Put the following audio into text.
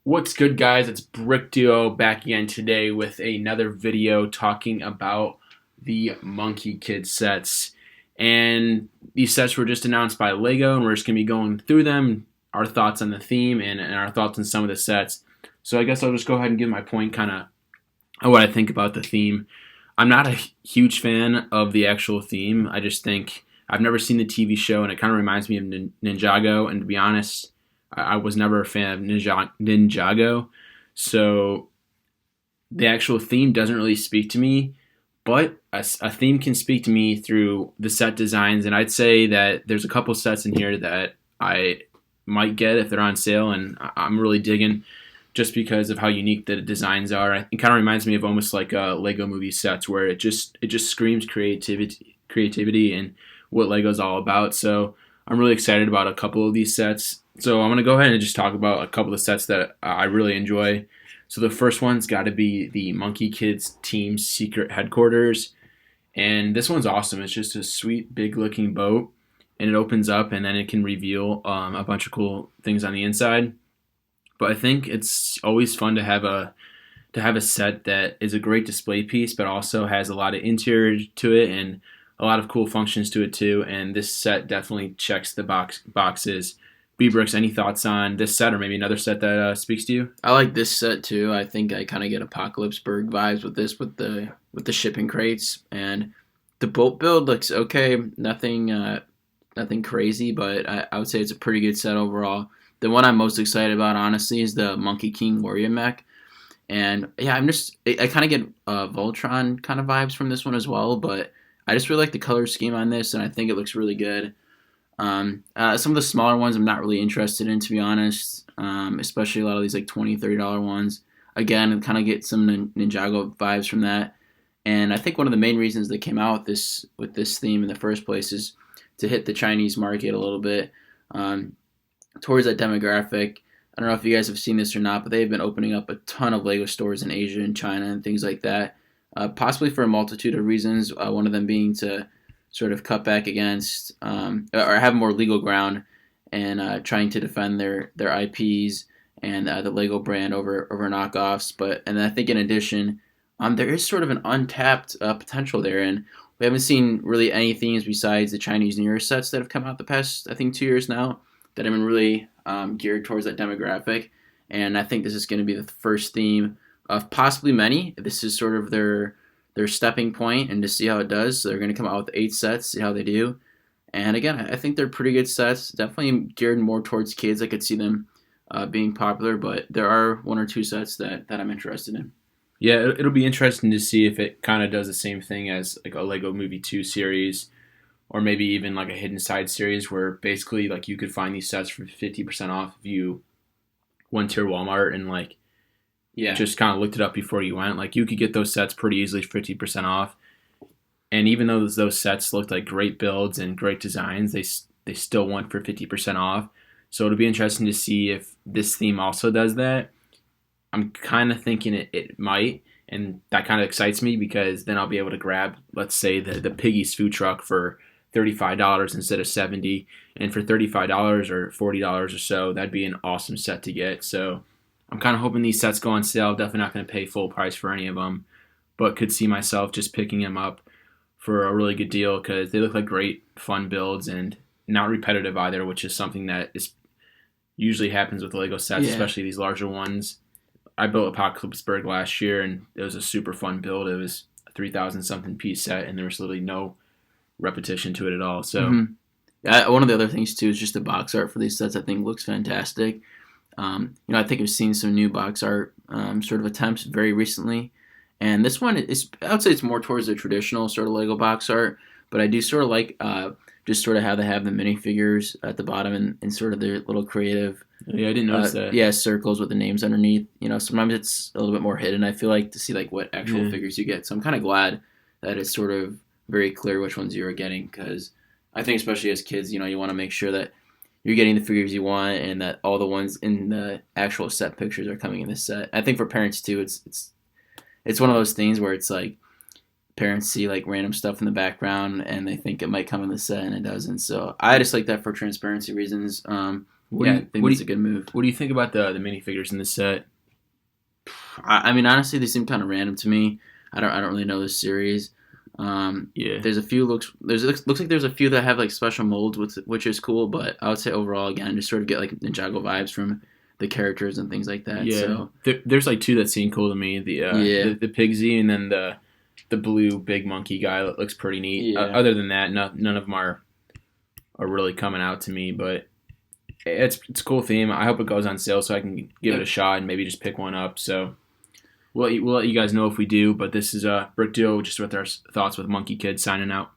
What's good, guys? It's Brick Duo back again today with another video talking about the Monkie Kid sets. And these sets were just announced by Lego, and we're just going to be going through them, our thoughts on the theme, and our thoughts on some of the sets. So I guess I'll just go ahead and give my point kind of what I think about the theme. I'm not a huge fan of the actual theme. I just think I've never seen the TV show, and it kind of reminds me of Ninjago, and to be honest, I was never a fan of Ninjago, so the actual theme doesn't really speak to me, but a theme can speak to me through the set designs, and I'd say that there's a couple sets in here that I might get if they're on sale, and I'm really digging just because of how unique the designs are. It kind of reminds me of almost like Lego movie sets where it just screams creativity and what Lego's all about. So I'm really excited about a couple of these sets. So I'm going to go ahead and just talk about a couple of sets that I really enjoy. So the first one's got to be the Monkie Kids Team Secret Headquarters. And this one's awesome. It's just a sweet, big-looking boat. And it opens up, and then it can reveal a bunch of cool things on the inside. But I think it's always fun to have a set that is a great display piece, but also has a lot of interior to it and a lot of cool functions to it too. And this set definitely checks the boxes. B-Brooks, any thoughts on this set or maybe another set that speaks to you? I like this set too. I think I kind of get Apocalypseburg vibes with this, with the shipping crates, and the boat build looks okay. Nothing crazy, but I would say it's a pretty good set overall. The one I'm most excited about, honestly, is the Monkey King Warrior Mech, and yeah, I kind of get Voltron kind of vibes from this one as well, but I just really like the color scheme on this, and I think it looks really good. Some of the smaller ones I'm not really interested in, to be honest, especially a lot of these like $20, $30 ones. Again, I kind of get some Ninjago vibes from that. And I think one of the main reasons they came out with this theme in the first place is to hit the Chinese market a little bit, towards that demographic. I don't know if you guys have seen this or not, but they've been opening up a ton of Lego stores in Asia and China and things like that, possibly for a multitude of reasons, one of them being to sort of cut back against or have more legal ground and trying to defend their IPs and the Lego brand over knockoffs. And I think in addition, there is sort of an untapped potential there, and we haven't seen really any themes besides the Chinese New Year sets that have come out the past, I think, 2 years now that have been really geared towards that demographic. And I think this is going to be the first theme of possibly many. This is sort of their stepping point, and to see how it does. So they're going to come out with 8 sets, see how they do. And again, I think they're pretty good sets. Definitely geared more towards kids. I could see them being popular, but there are 1 or 2 sets that I'm interested in. Yeah, it'll be interesting to see if it kind of does the same thing as like a Lego Movie 2 series, or maybe even like a Hidden Side series where basically like you could find these sets for 50% off if you went to your Walmart and like just kind of looked it up before you went. Like you could get those sets pretty easily 50% off. And even though those sets looked like great builds and great designs, they still went for 50% off. So it'll be interesting to see if this theme also does that. I'm kind of thinking it might, and that kind of excites me because then I'll be able to grab, let's say, the Piggy's food truck for $35 instead of $70, and for $35 or $40 or so, that'd be an awesome set to get. So I'm kind of hoping these sets go on sale. Definitely not going to pay full price for any of them, but could see myself just picking them up for a really good deal because they look like great, fun builds and not repetitive either, which is something that usually happens with Lego sets, especially these larger ones. I built Apocalypseburg last year, and it was a super fun build. It was a 3,000-something piece set, and there was literally no repetition to it at all. So, one of the other things too is just the box art for these sets. I think looks fantastic. I think I've seen some new box art sort of attempts very recently, and this one I would say it's more towards the traditional sort of Lego box art, but I do sort of like just sort of how they have the minifigures at the bottom and sort of their little creative. Yeah, I didn't notice that. Yeah, circles with the names underneath. Sometimes it's a little bit more hidden. I feel like to see like what actual figures you get. So I'm kind of glad that it's sort of very clear which ones you're getting, because I think especially as kids, you want to make sure that you're getting the figures you want and that all the ones in the actual set pictures are coming in this set. I think for parents too, it's one of those things where it's like parents see like random stuff in the background and they think it might come in the set and it doesn't. So I just like that for transparency reasons. Yeah, I think that's a good move. What do you think about the minifigures in the set? I mean, honestly, they seem kind of random to me. I don't really know this series. Yeah, There's a few looks like there's a few that have like special molds, which is cool. But I would say overall, again, just sort of get like Ninjago vibes from the characters and things like that. yeah. So There's like two that seem cool to me. yeah, The Pigsy and then the blue big monkey guy that looks pretty neat. yeah. Other than that, none of them are really coming out to me. But it's a cool theme. I hope it goes on sale so I can give it a shot and maybe just pick one up. So we'll let you guys know if we do. But this is Brick Duo just with our thoughts with Monkie Kid signing out.